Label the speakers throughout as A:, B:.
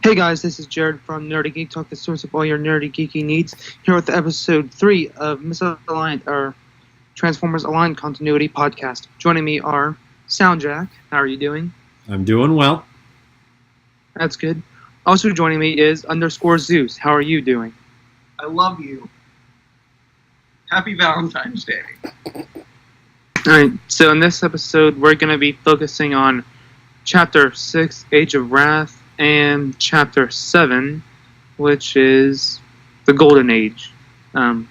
A: Hey guys, this is Jared from Nerdy Geek Talk, the source of all your nerdy geeky needs. Here with episode 3 of Misaligned, our Transformers Aligned Continuity podcast. Joining me are Soundjack. How are you doing?
B: I'm doing well.
A: That's good. Also joining me is _ Zeus. How are you doing?
C: I love you. Happy Valentine's Day.
A: Alright, so in this episode, we're going to be focusing on Chapter 6, Age of Wrath, and Chapter 7, which is the Golden Age. I'm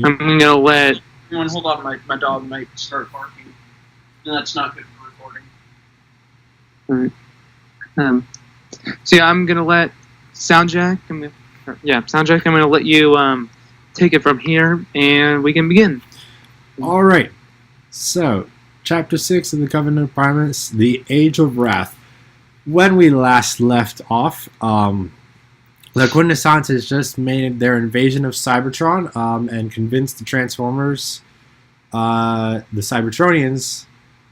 A: going to let...
C: Everyone hold on, my dog might start barking. And that's not good for recording.
A: Alright. So yeah, I'm going to let Soundjack... I'm going to let you take it from here, and we can begin.
B: Alright, so, Chapter 6 of the Covenant of Primus, the Age of Wrath. When we last left off, the Quintessence has just made their invasion of Cybertron and convinced the Transformers, the Cybertronians,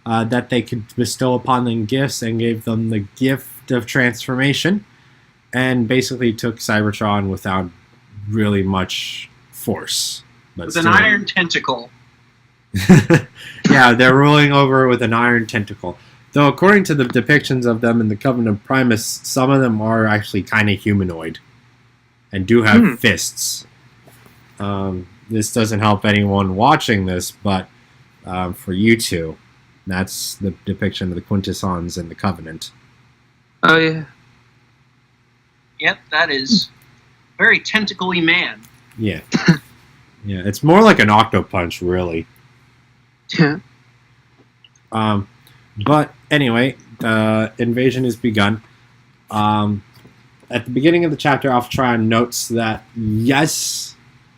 B: that they could bestow upon them gifts and gave them the gift of transformation and basically took Cybertron without really much force. But
C: with an iron tentacle.
B: Yeah, they're rolling over with an iron tentacle. Though according to the depictions of them in the Covenant of Primus, some of them are actually kind of humanoid and do have fists. This doesn't help anyone watching this, but for you two, that's the depiction of the Quintessons in the Covenant.
A: Oh, yeah.
C: Yep, that is very tentacle-y man.
B: Yeah. Yeah, it's more like an Octopunch, really.
A: Yeah.
B: But anyway, the invasion has begun. At the beginning of the chapter, Alphatron notes that, yes,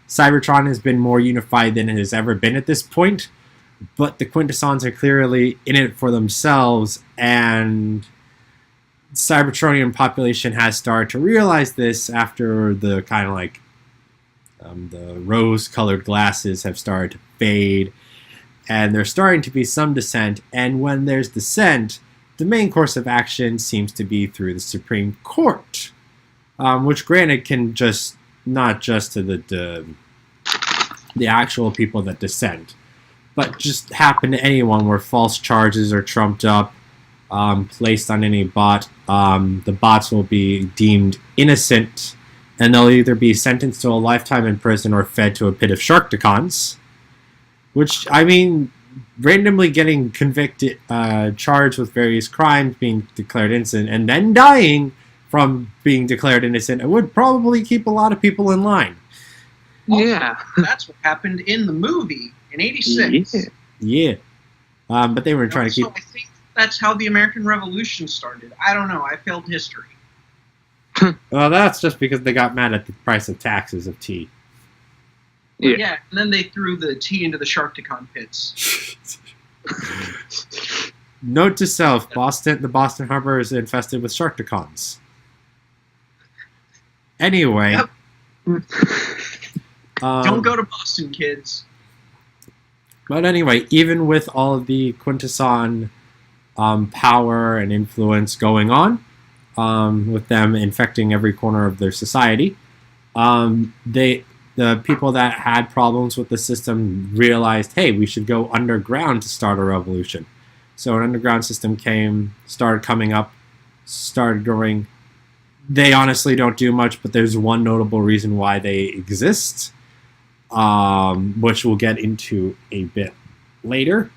B: Cybertron has been more unified than it has ever been at this point, but the Quintessons are clearly in it for themselves, and Cybertronian population has started to realize this after the kind of like the rose-colored glasses have started to fade, and there's starting to be some dissent, and when there's dissent, the main course of action seems to be through the Supreme Court, which granted can just, not just to the actual people that dissent, but just happen to anyone where false charges are trumped up, placed on any bot. The bots will be deemed innocent, and they'll either be sentenced to a lifetime in prison or fed to a pit of Sharkticons. Which, I mean, randomly getting convicted, charged with various crimes, being declared innocent, and then dying from being declared innocent, it would probably keep a lot of people in line.
A: Yeah.
C: That's what happened in the movie in 86.
B: Yeah. But they were trying to keep...
C: So I think that's how the American Revolution started. I don't know. I failed history.
B: Well, that's just because they got mad at the price of taxes of tea.
C: Yeah, and then they threw the tea into the Sharkticon pits.
B: Note to self, the Boston Harbor is infested with Sharkticons. Anyway.
C: Yep. Don't go to Boston, kids.
B: But anyway, even with all of the Quintesson power and influence going on, with them infecting every corner of their society, the people that had problems with the system realized, hey, we should go underground to start a revolution. So an underground system started coming up, started growing. They honestly don't do much, but there's one notable reason why they exist, which we'll get into a bit later.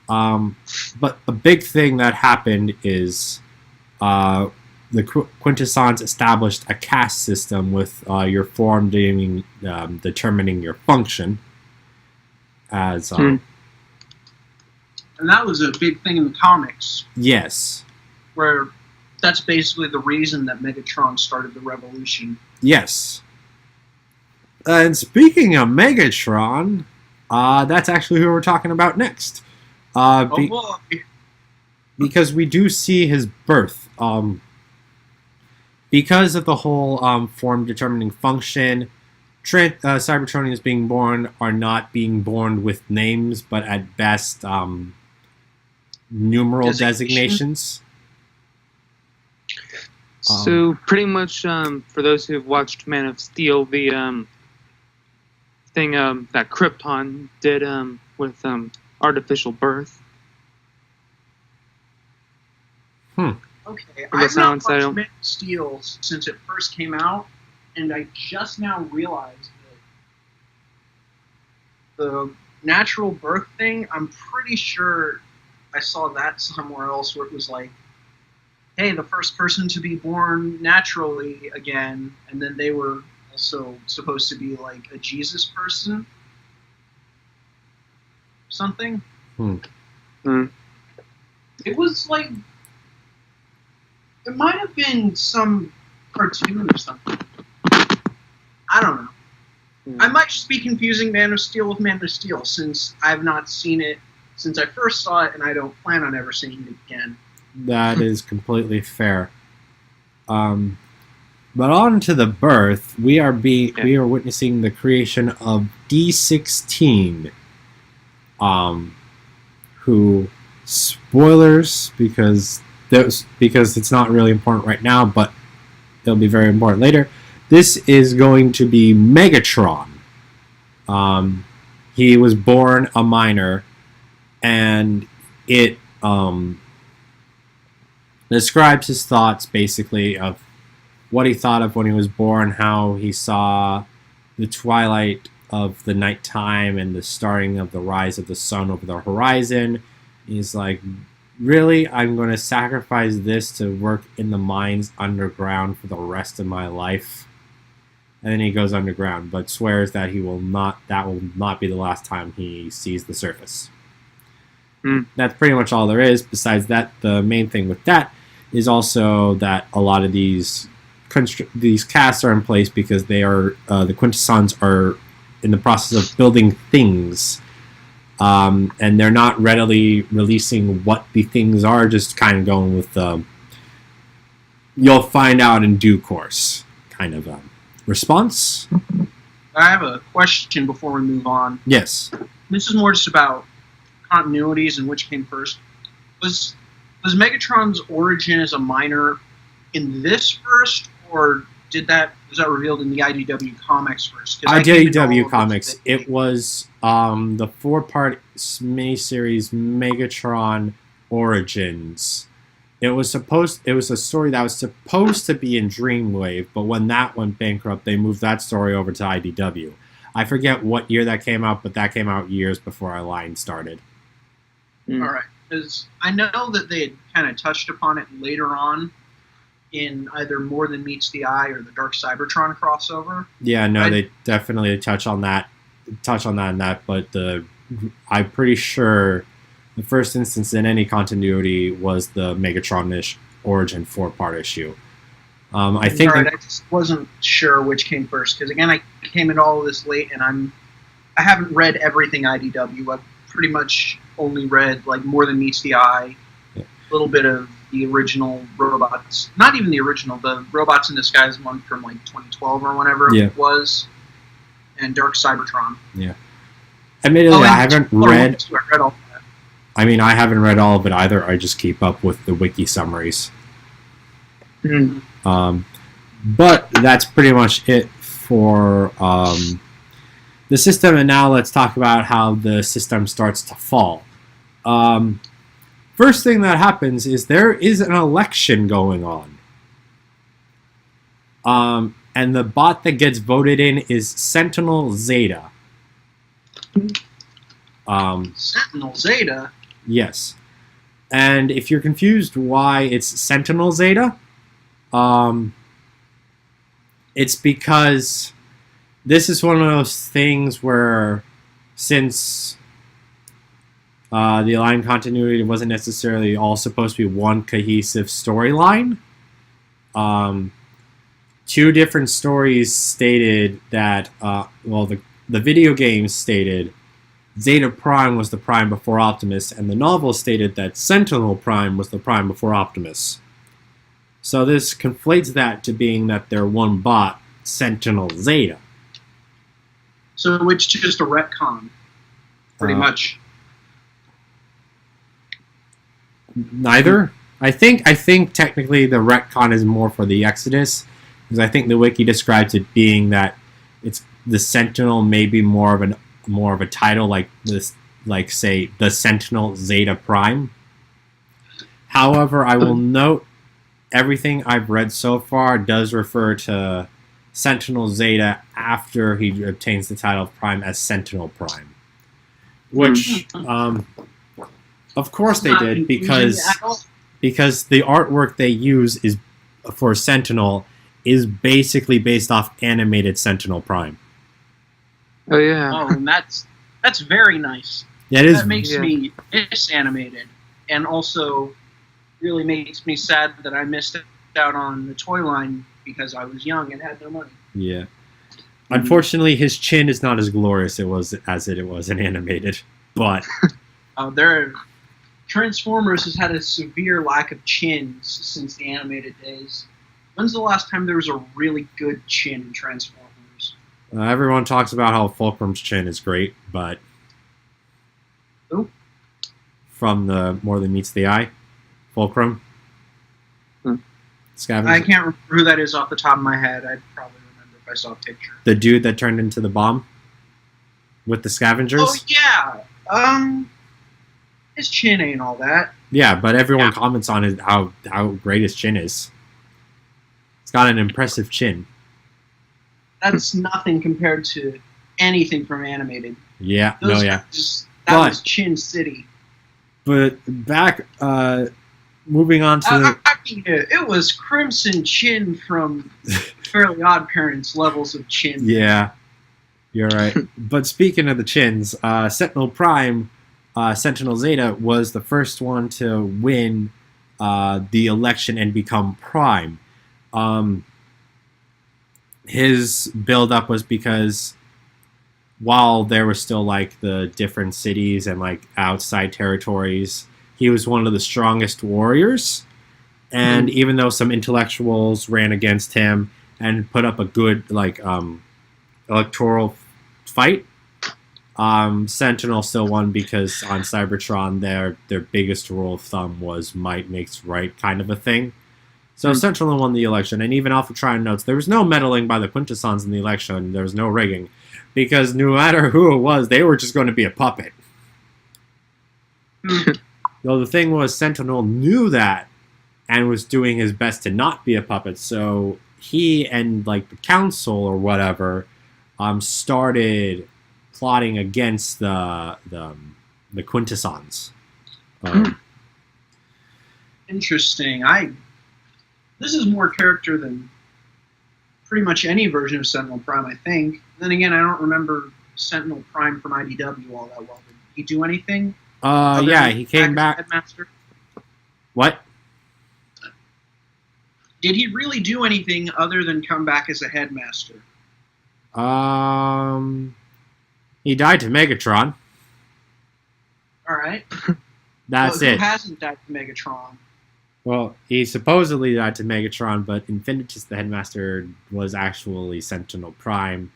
B: But a big thing that happened is the Quintessons established a caste system with your form determining your function. As
C: and that was a big thing in the comics.
B: Yes.
C: Where that's basically the reason that Megatron started the revolution.
B: Yes. And speaking of Megatron, that's actually who we're talking about next.
C: Oh boy.
B: Because we do see his birth. Because of the whole form-determining function, Cybertronians being born are not being born with names, but at best numeral designations.
A: So pretty much, for those who have watched Man of Steel, the thing that Krypton did with artificial birth.
C: Okay,
A: I guess
C: I've
A: I
C: not
A: don't say
C: watched
A: them.
C: Man of Steel since it first came out, and I just now realized that the natural birth thing, I'm pretty sure I saw that somewhere else where it was like, hey, the first person to be born naturally again, and then they were also supposed to be like a Jesus person. Something. It was like, it might have been some cartoon or something. I don't know. I might just be confusing Man of Steel with Man of Steel, since I've not seen it since I first saw it, and I don't plan on ever seeing it again.
B: That is completely fair. But on to the birth, we are witnessing the creation of D16. Who, spoilers, because it's not really important right now, but it'll be very important later. This is going to be Megatron. He was born a minor, and it describes his thoughts, basically, of what he thought of when he was born, how he saw the twilight of the nighttime and the starting of the rise of the sun over the horizon. He's like, really? I'm going to sacrifice this to work in the mines underground for the rest of my life? And then he goes underground, but swears that that will not be the last time he sees the surface. That's pretty much all there is. Besides that, the main thing with that is also that a lot of these casts are in place because they are the Quintessons are in the process of building things, and they're not readily releasing what the things are, just kind of going with you'll find out in due course kind of response.
C: I have a question before we move on.
B: Yes.
C: This is more just about continuities and which came first. Was Megatron's origin as a minor in this first, or was that revealed in the IDW comics first?
B: IDW comics. It was the 4-part miniseries Megatron Origins. It was a story that was supposed to be in Dreamwave, but when that went bankrupt, they moved that story over to IDW. I forget what year that came out, but that came out years before our line started.
C: All right, because I know that they had kind of touched upon it later on in either More Than Meets the Eye or the Dark Cybertron crossover.
B: Yeah, no, they definitely touch on that in that, but I'm pretty sure the first instance in any continuity was the Megatron-ish origin 4-part issue. I think.
C: All right, I just wasn't sure which came first, because again, I came into all of this late, and I haven't read everything IDW. I've pretty much only read like More Than Meets the Eye, a little bit of the original Robots, not even the original, the Robots in Disguise one from like 2012 or whenever it was, and Dark Cybertron.
B: Yeah. Admittedly, I haven't read.
C: I read all of that.
B: I mean, I haven't read all of it either. I just keep up with the wiki summaries. But that's pretty much it for the system. And now let's talk about how the system starts to fall. First thing that happens is there is an election going on. And the bot that gets voted in is Sentinel Zeta.
C: Sentinel Zeta?
B: Yes. And if you're confused why it's Sentinel Zeta, it's because this is one of those things where, since the Aligned continuity wasn't necessarily all supposed to be one cohesive storyline, 2 different stories stated that, the video games stated Zeta Prime was the Prime before Optimus, and the novel stated that Sentinel Prime was the Prime before Optimus. So this conflates that to being that they're one bot, Sentinel Zeta.
C: So it's just a retcon, pretty much.
B: Neither. I think technically the retcon is more for the Exodus, because I think the wiki describes it being that it's the Sentinel may be more of a title like this, like say the Sentinel Zeta Prime. However, I will note everything I've read so far does refer to Sentinel Zeta after he obtains the title of Prime as Sentinel Prime, which of course they did because the artwork they use is for Sentinel is basically based off animated Sentinel Prime.
A: Oh yeah.
C: Oh, and that's very nice.
B: Yeah, it is.
C: That makes me miss animated, and also really makes me sad that I missed out on the toy line because I was young and had no money.
B: Yeah. Unfortunately, his chin is not as glorious as it was in animated, but
C: Transformers has had a severe lack of chins since the animated days. When's the last time there was a really good chin in Transformers?
B: Everyone talks about how Fulcrum's chin is great, but
C: Who?
B: From the More Than Meets the Eye, Fulcrum. Scavenger.
C: I can't remember who that is off the top of my head. I'd probably remember if I saw a picture.
B: The dude that turned into the bomb with the scavengers.
C: Oh yeah. His chin ain't all that.
B: Yeah, but everyone comments on how great his chin is. It's got an impressive chin.
C: That's nothing compared to anything from animated.
B: Yeah,
C: That was Chin City.
B: But back, moving on to...
C: it was Crimson Chin from Fairly Odd Parents levels of chin.
B: Yeah, you're right. But speaking of the chins, Sentinel Prime, Sentinel Zeta, was the first one to win the election and become Prime. His build-up was because while there were still like the different cities and like outside territories, he was one of the strongest warriors. And even though some intellectuals ran against him and put up a good like electoral fight, Sentinel still won because on Cybertron their biggest rule of thumb was might makes right kind of a thing. So Sentinel won the election, and even Alphatron notes there was no meddling by the Quintessons in the election. There was no rigging, because no matter who it was, they were just going to be a puppet. Though the thing was, Sentinel knew that and was doing his best to not be a puppet. So he and like the council or whatever started plotting against the Quintessons.
C: Interesting. This is more character than pretty much any version of Sentinel Prime, I think. Then again, I don't remember Sentinel Prime from IDW all that well. Did he do anything?
B: Yeah, he came back.
C: Headmaster?
B: What?
C: Did he really do anything other than come back as a headmaster?
B: He died to Megatron.
C: All right.
B: That's
C: Who
B: it.
C: hasn't died to Megatron?
B: Well, he supposedly died to Megatron, but Infinitus, the headmaster, was actually Sentinel Prime.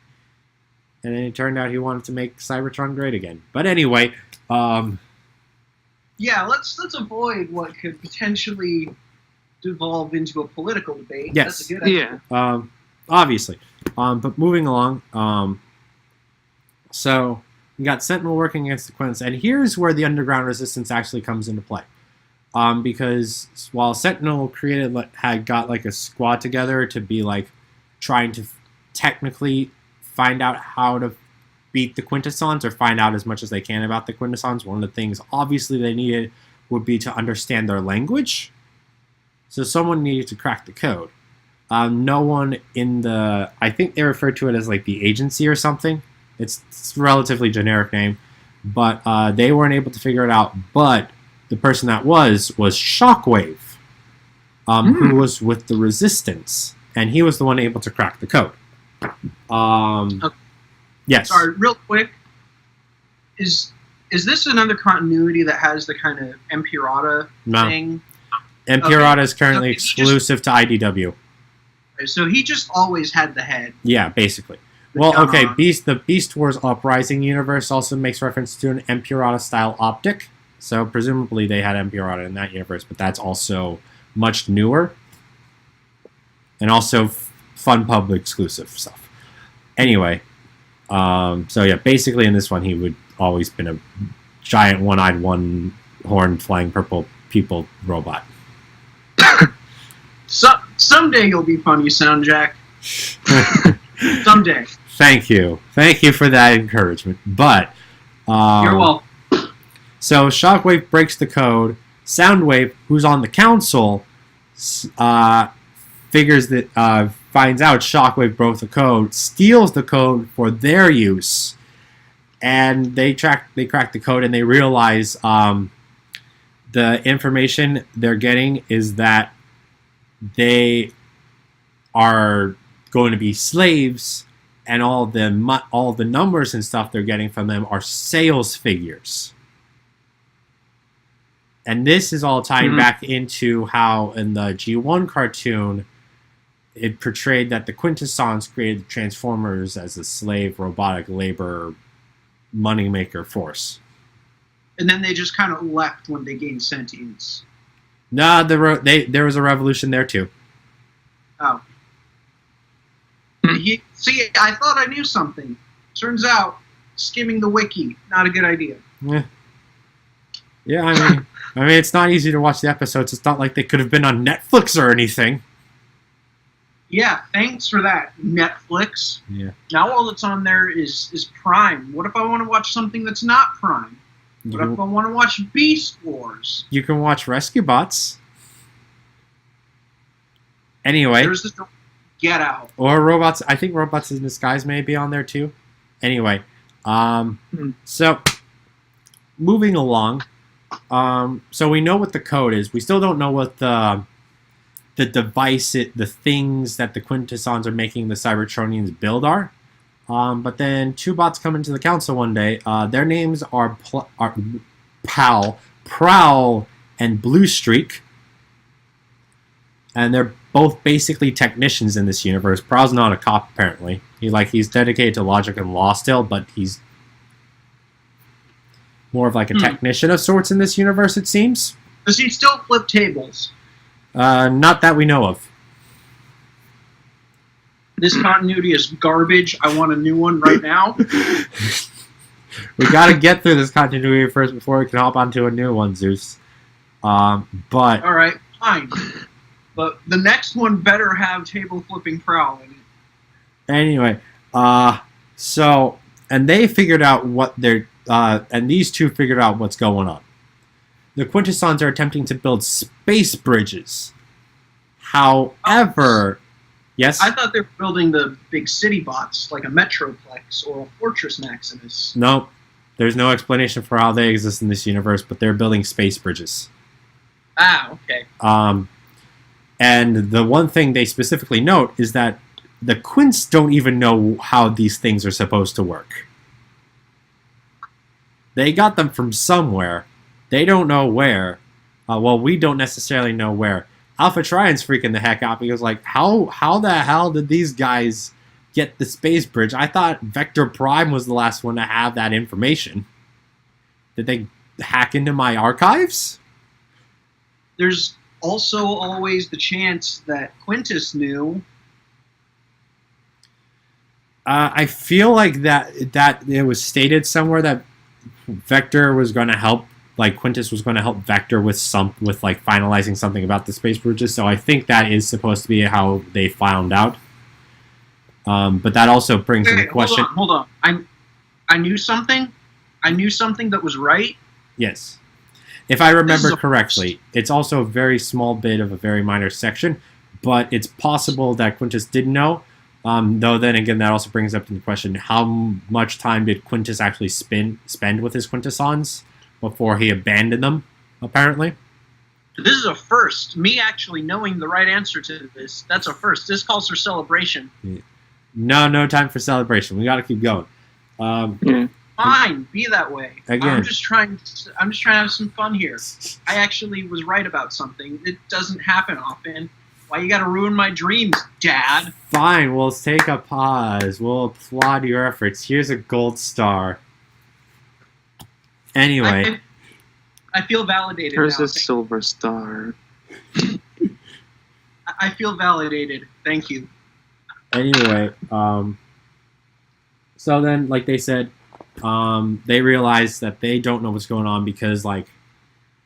B: And then it turned out he wanted to make Cybertron great again. But anyway,
C: yeah, let's avoid what could potentially devolve into a political debate.
B: Yes.
C: That's a good idea.
A: Yeah.
B: Obviously. But moving along, so you got Sentinel working against the Quints, and here's where the underground resistance actually comes into play. Because while Sentinel had got like a squad together to be like trying to technically find out how to beat the Quintessons or find out as much as they can about the Quintessons, one of the things obviously they needed would be to understand their language. So someone needed to crack the code. No one in the... I think they refer to it as like the agency or something. It's a relatively generic name. But they weren't able to figure it out. But the person that was Shockwave, who was with the Resistance. And he was the one able to crack the code.
C: Okay.
B: Yes.
C: Sorry, real quick. Is this another continuity that has the kind of Empirata thing?
B: Empirata is currently
C: Okay,
B: exclusive to IDW.
C: So he just always had the head.
B: Yeah, basically.
C: The
B: Well,
C: gun
B: okay,
C: on.
B: the Beast Wars Uprising universe also makes reference to an Empirata-style optic. So presumably they had Emperor in that universe, but that's also much newer. And also fun public exclusive stuff. Anyway, so yeah, basically in this one he would always been a giant one-eyed, one-horned, flying purple people robot.
C: Someday you'll be funny, Sound Jack. Someday.
B: Thank you for that encouragement. But
C: You're welcome.
B: So Shockwave breaks the code. Soundwave, who's on the council, figures that finds out Shockwave broke the code, steals the code for their use, and they crack the code, and they realize the information they're getting is that they are going to be slaves, and all the numbers and stuff they're getting from them are sales figures. And this is all tied back into how in the G1 cartoon it portrayed that the Quintessons created the Transformers as a slave robotic labor moneymaker force.
C: And then they just kind of left when they gained sentience.
B: Nah, there was a revolution there too.
C: Oh. See, I thought I knew something. Turns out, skimming the wiki, not a good idea.
B: Yeah, I mean, it's not easy to watch the episodes. It's not like they could have been on Netflix or anything.
C: Yeah, thanks for that, Netflix.
B: Yeah.
C: Now all that's on there is Prime. What if I want to watch something that's not Prime? What if I want to watch Beast Wars?
B: You can watch Rescue Bots. Anyway.
C: There's this Get Out.
B: Or Robots. I think Robots in Disguise may be on there too. Anyway. So, moving along. So we know what the code is. We still don't know what the device, the things that the Quintessons are making the Cybertronians build are. But then two bots come into the council one day. Their names are Prowl, and Blue Streak. And they're both basically technicians in this universe. Prowl's not a cop, apparently. He's dedicated to logic and law still, but he's more of like a technician of sorts in this universe, it seems.
C: Does he still flip tables?
B: Not that we know of.
C: This continuity is garbage. I want a new one right now.
B: We gotta get through this continuity first before we can hop onto a new one, Zeus. But
C: alright, fine. But the next one better have table flipping Prowl in it.
B: Anyway, so, and they figured out what they're, and these two figured out what's going on. The Quintessons are attempting to build space bridges. However, yes?
C: I thought they were building the big city bots, like a Metroplex or a Fortress Maximus.
B: Nope. There's no explanation for how they exist in this universe, but they're building space bridges.
C: Ah, okay.
B: And the one thing they specifically note is that the Quints don't even know how these things are supposed to work. They got them from somewhere. They don't know where. Well, we don't necessarily know where. Alpha Trion's freaking the heck out because, like, how the hell did these guys get the space bridge? I thought Vector Prime was the last one to have that information. Did they hack into my archives?
C: There's also always the chance that Quintus knew.
B: I feel like that it was stated somewhere that Vector was going to help. Like Quintus was going to help Vector with finalizing something about the space bridges. So I think that is supposed to be how they found out. But that also brings into question.
C: Hold on. I knew something. I knew something that was right.
B: Yes, if I remember correctly, it's also a very small bit of a very minor section, but it's possible that Quintus did know. Though then again, that also brings up the question: how much time did Quintus actually spend with his Quintessons before he abandoned them, apparently?
C: This is a first. Me actually knowing the right answer to this, that's a first. This calls for celebration.
B: Yeah. No time for celebration. We got to keep going.
C: Fine, be that way.
B: Again.
C: I'm just trying to have some fun here. I actually was right about something. It doesn't happen often. Why you gotta ruin my dreams, Dad?
B: Fine, we'll take a pause. We'll applaud your efforts. Here's a gold star. Anyway.
C: I feel validated
A: There's
C: now.
A: a silver star.
C: I feel validated. Thank you.
B: Anyway, so then, like they said, they realize that they don't know what's going on because, like,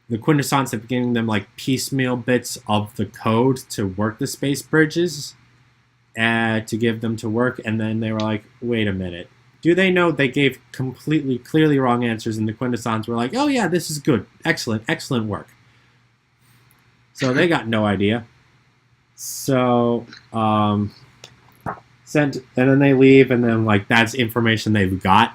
B: the Quintessons have given them, like, piecemeal bits of the code to work the space bridges, to give them to work, and then they were like, wait a minute. Do they know they gave clearly wrong answers, and the Quintessons were like, oh yeah, this is good. Excellent work. So they got no idea. So, and then they leave, and then, like, that's information they've got.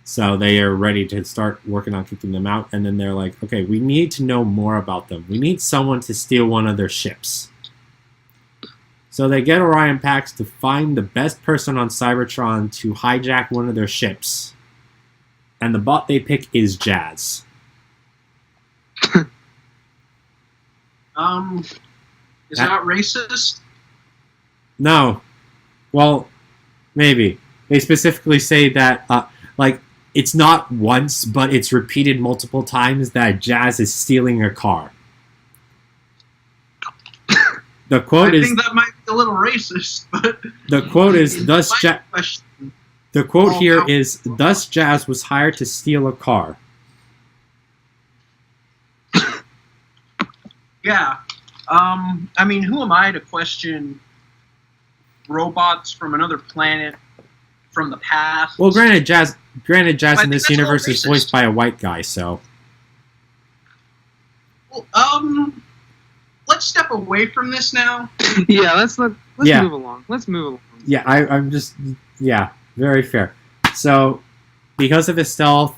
B: So they are ready to start working on kicking them out, and then they're like, okay, we need to know more about them. We need someone to steal one of their ships. So they get Orion Pax to find the best person on Cybertron to hijack one of their ships. And the bot they pick is Jazz.
C: Is that racist?
B: No. Well, maybe. They specifically say that, like, it's not once, but it's repeated multiple times that Jazz is stealing a car. The quote
C: I think that might be a little racist, but
B: the quote is thus the quote here
C: how-
B: is thus Jazz was hired to steal a car.
C: Yeah. I mean, who am I to question robots from another planet from the past?
B: Well, granted, Jazz
C: I
B: in
C: think
B: this
C: that's a little
B: universe is
C: racist.
B: voiced by a white guy, so
C: Well, let's step away from this now.
A: Yeah, let's
B: Yeah.
A: move along. Let's move along.
B: yeah, I'm just very fair. So because of his stealth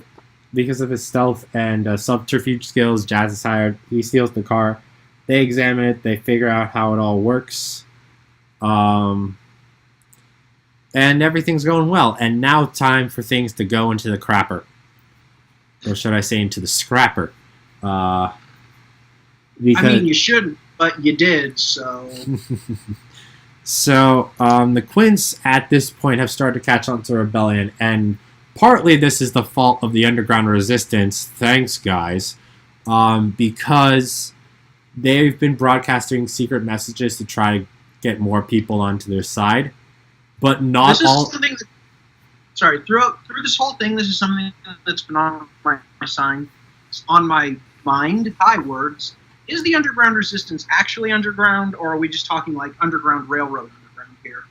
B: and subterfuge skills, Jazz is hired. He steals the car. They examine it. They figure out how it all works. And everything's going well. And now time for things to go into the crapper. Or should I say into the scrapper.
C: I
B: Because
C: mean, you shouldn't, but you did, so...
B: So the Quints at this point have started to catch on to rebellion, and partly this is the fault of the underground resistance. Thanks, guys, because they've been broadcasting secret messages to try to get more people onto their side, but not
C: this is
B: all.
C: something that, sorry, through this whole thing, this is something that's been on my mind. High words. Is the underground resistance actually underground, or are we just talking like underground railroad underground here?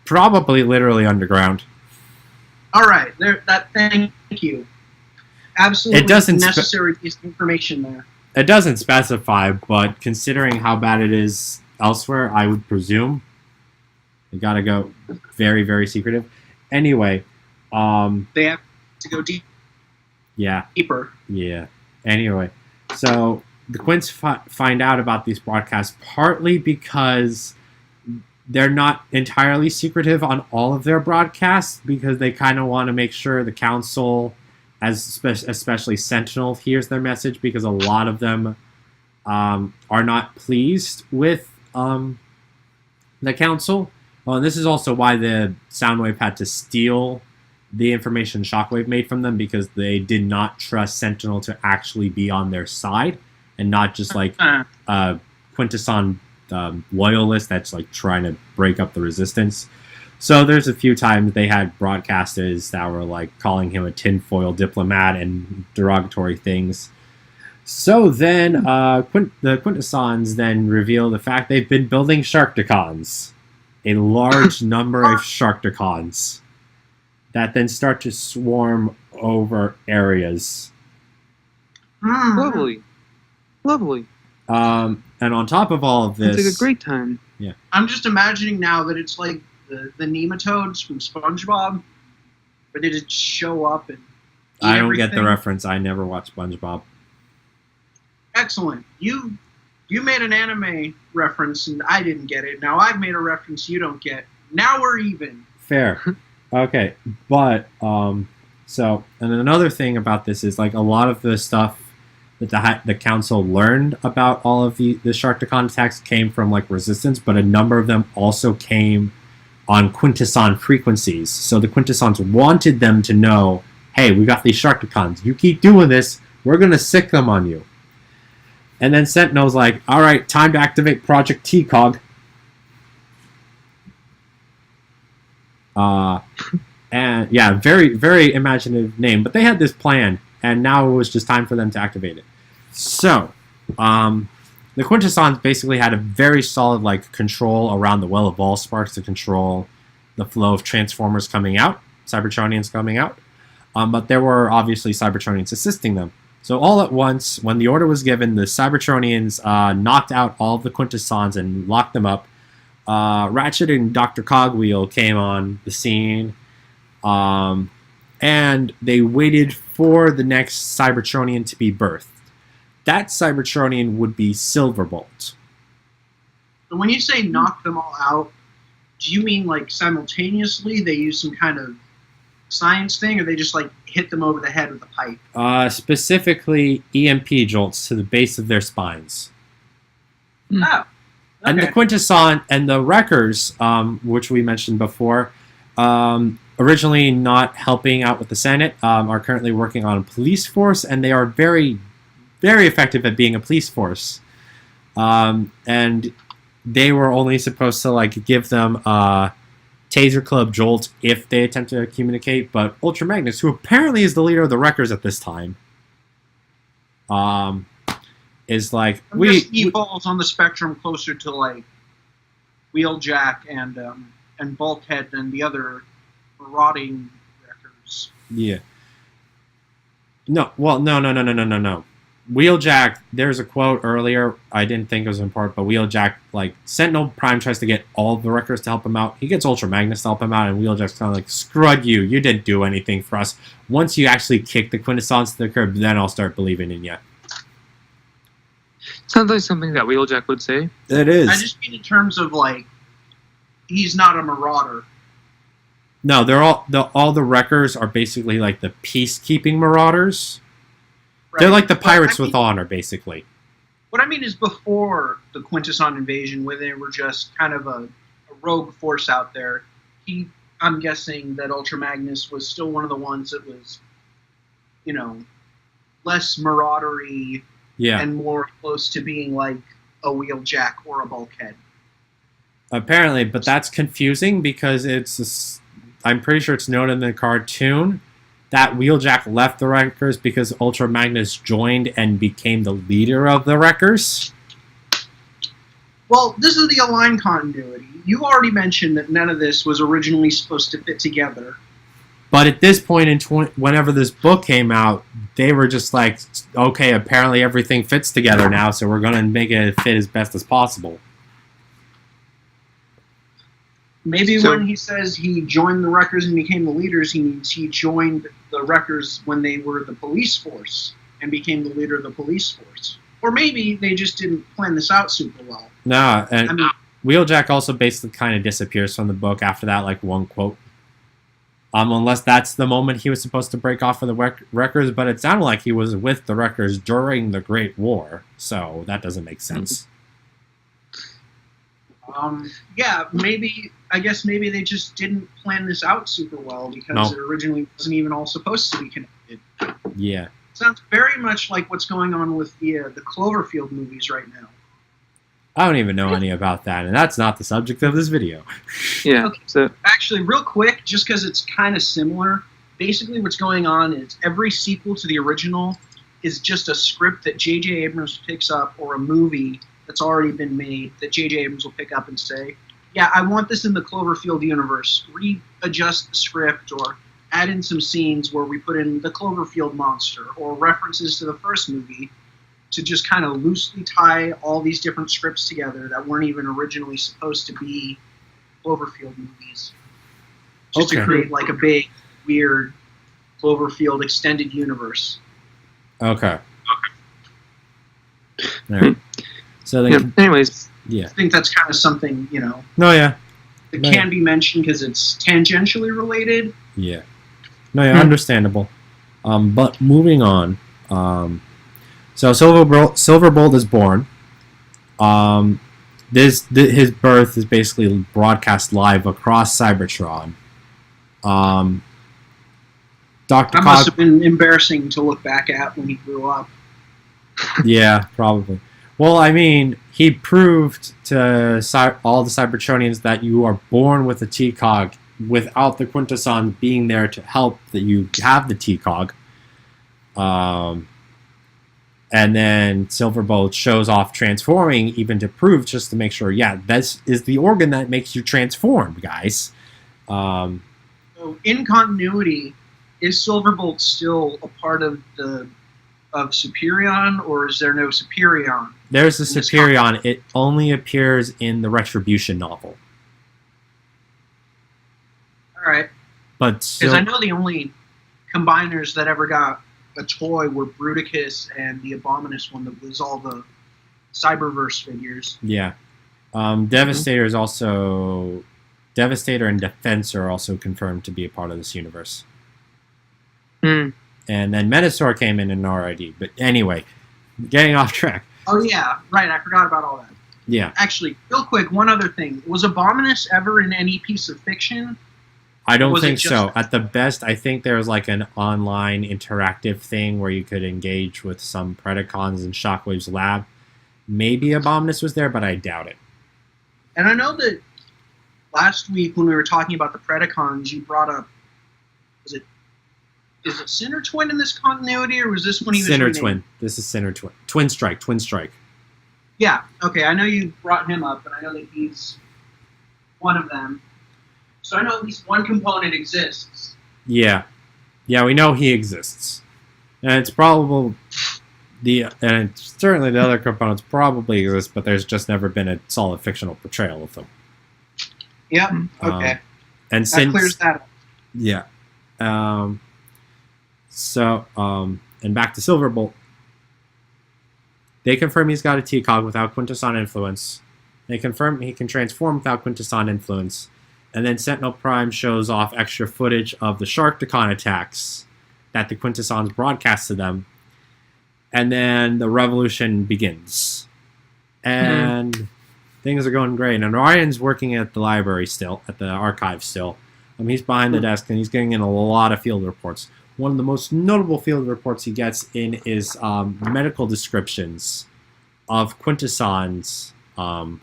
B: Probably literally underground.
C: All right, thank you. Absolutely
B: It doesn't
C: necessary piece of information there.
B: It doesn't specify, but considering how bad it is elsewhere, I would presume they gotta go very, very secretive. Anyway,
C: They have to go
B: yeah.
C: deeper.
B: Yeah. Anyway, so the Quints find out about these broadcasts partly because they're not entirely secretive on all of their broadcasts because they kind of want to make sure the council, especially Sentinel, hears their message because a lot of them are not pleased with the council. Well, and this is also why the Soundwave had to steal the information Shockwave made from them because they did not trust Sentinel to actually be on their side and not just like a Quintesson loyalist that's like trying to break up the resistance. So there's a few times they had broadcasters that were like calling him a tinfoil diplomat and derogatory things. So then the Quintessons then reveal the fact they've been building Sharkticons. A large number of Sharkticons that then start to swarm over areas.
A: Lovely.
B: And on top of all of this...
A: It's like a great time.
B: Yeah.
C: I'm just imagining now that it's like the nematodes from SpongeBob, where they just show up and eat
B: I don't get the
C: everything.
B: reference. I never watched SpongeBob.
C: Excellent. You made an anime reference and I didn't get it. Now I've made a reference you don't get. Now we're even.
B: Fair. Okay. But, so, and another thing about this is, like, a lot of the stuff that the council learned about all of the Sharkticon attacks came from, like, Resistance, but a number of them also came on Quintesson frequencies. So the Quintessons wanted them to know, hey, we got these Sharkticons. You keep doing this, we're going to sick them on you. And then Sentinel's like, all right, time to activate Project T-Cog. And yeah, very, very imaginative name. But they had this plan, and now it was just time for them to activate it. So, the Quintessons basically had a very solid like control around the Well of All Sparks to control the flow of Transformers coming out, Cybertronians coming out. But there were obviously Cybertronians assisting them. So all at once, when the order was given, the Cybertronians knocked out all of the Quintessons and locked them up. Ratchet and Dr. Cogwheel came on the scene, and they waited for the next Cybertronian to be birthed. That Cybertronian would be Silverbolt.
C: So when you say knock them all out, do you mean like simultaneously they use some kind of science thing, or they just like hit them over the head with a pipe?
B: Specifically EMP jolts to the base of their spines.
C: Oh. Okay.
B: And the Quintesson and the Wreckers, which we mentioned before, originally not helping out with the Senate, are currently working on a police force, and they are very, very effective at being a police force. And they were only supposed to like give them Taser Club jolt if they attempt to communicate, but Ultra Magnus, who apparently is the leader of the Wreckers at this time, is like
C: he falls on the spectrum closer to like Wheeljack and Bulkhead than the other marauding Wreckers.
B: Yeah. No. Wheeljack, there's a quote earlier, I didn't think it was important, but Wheeljack, like, Sentinel Prime tries to get all of the Wreckers to help him out. He gets Ultra Magnus to help him out, and Wheeljack's kind of like, screw you, you didn't do anything for us. Once you actually kick the Quintessons to the curb, then I'll start believing in you.
A: Sounds like something that Wheeljack would say.
B: It is.
C: I just mean in terms of, like, he's not a marauder.
B: No, they're all the Wreckers are basically like the peacekeeping marauders. Right. They're like the pirates with honor, basically.
C: What I mean is before the Quintesson invasion, where they were just kind of a rogue force out there, I'm guessing that Ultra Magnus was still one of the ones that was, you know, less maraudery and more close to being like a Wheeljack or a Bulkhead.
B: Apparently, but that's confusing because I'm pretty sure it's noted in the cartoon that Wheeljack left the Wreckers because Ultra Magnus joined and became the leader of the Wreckers.
C: Well, this is the aligned continuity. You already mentioned that none of this was originally supposed to fit together.
B: But at this point, whenever this book came out, they were just like, okay, apparently everything fits together now, so we're going to make it fit as best as possible.
C: Maybe when he says he joined the Wreckers and became the leaders, he means he joined the Wreckers when they were the police force and became the leader of the police force. Or maybe they just didn't plan this out super well.
B: Nah, and Wheeljack also basically kind of disappears from the book after that, like one quote. Unless that's the moment he was supposed to break off for the Wreckers, but it sounded like he was with the Wreckers during the Great War, so that doesn't make sense. I guess maybe they just didn't plan this out super well because it originally wasn't even all supposed to be connected. Yeah.
C: Sounds very much like what's going on with the Cloverfield movies right now.
B: I don't even know any about that, and that's not the subject of this video.
A: Yeah.
C: Okay.
A: So
C: actually, real quick, just because it's kind of similar, basically what's going on is every sequel to the original is just a script that J.J. Abrams picks up, or a movie that's already been made that J.J. Abrams will pick up and say, yeah, I want this in the Cloverfield universe. Readjust the script or add in some scenes where we put in the Cloverfield monster or references to the first movie to just kind of loosely tie all these different scripts together that weren't even originally supposed to be Cloverfield movies. Just to create like a big, weird Cloverfield extended universe.
B: Okay. All right. So then,
A: anyways.
C: I think that's kind of something, you know.
B: No, yeah.
C: It can be mentioned because it's tangentially related.
B: Yeah. No, yeah, understandable. But moving on. So Silverbolt is born. His birth is basically broadcast live across Cybertron. Dr.
C: That must
B: Cog.
C: have been embarrassing to look back at when he grew up.
B: Yeah, probably. Well, I mean, he proved to all the Cybertronians that you are born with a T-Cog without the Quintessons being there to help that you have the T-Cog. And then Silverbolt shows off transforming even to prove, just to make sure, yeah, this is the organ that makes you transform, guys.
C: So in continuity, is Silverbolt still a part of Superion, or is there no Superion?
B: There's a Superion. It only appears in the Retribution novel.
C: All right.
B: But
C: because I know the only combiners that ever got a toy were Bruticus and the Abominus one that was all the Cyberverse figures.
B: Yeah. Devastator is also... Devastator and Defensor are also confirmed to be a part of this universe.
A: Hmm.
B: And then Metasaur came in RID. But anyway, getting off track.
C: Oh, yeah. Right. I forgot about all that.
B: Yeah.
C: Actually, real quick, one other thing. Was Abominus ever in any piece of fiction?
B: I don't think so. At the best, I think there's like an online interactive thing where you could engage with some Predacons in Shockwave's lab. Maybe Abominus was there, but I doubt it.
C: And I know that last week when we were talking about the Predacons, you brought up, is it Sinner Twin in this continuity, or was this when he was
B: Sinner
C: renamed?
B: Twin. This is Sinner Twin. Twin Strike.
C: Yeah, okay, I know you brought him up, and I know that he's one of them. So I know at least one component exists.
B: Yeah. Yeah, we know he exists. And it's probable and certainly the other components probably exist, but there's just never been a solid fictional portrayal of them.
C: Yep, okay.
B: And
C: That
B: since
C: clears that up.
B: Yeah. And back to Silverbolt. They confirm he's got a T-Cog without Quintesson influence. They confirm he can transform without Quintesson influence. And then Sentinel Prime shows off extra footage of the Sharkticon attacks that the Quintessons broadcast to them. And then the revolution begins. And things are going great. And Ryan's working at the library still, at the archive still. He's behind the desk and he's getting in a lot of field reports. One of the most notable field reports he gets in is medical descriptions of Quintessons when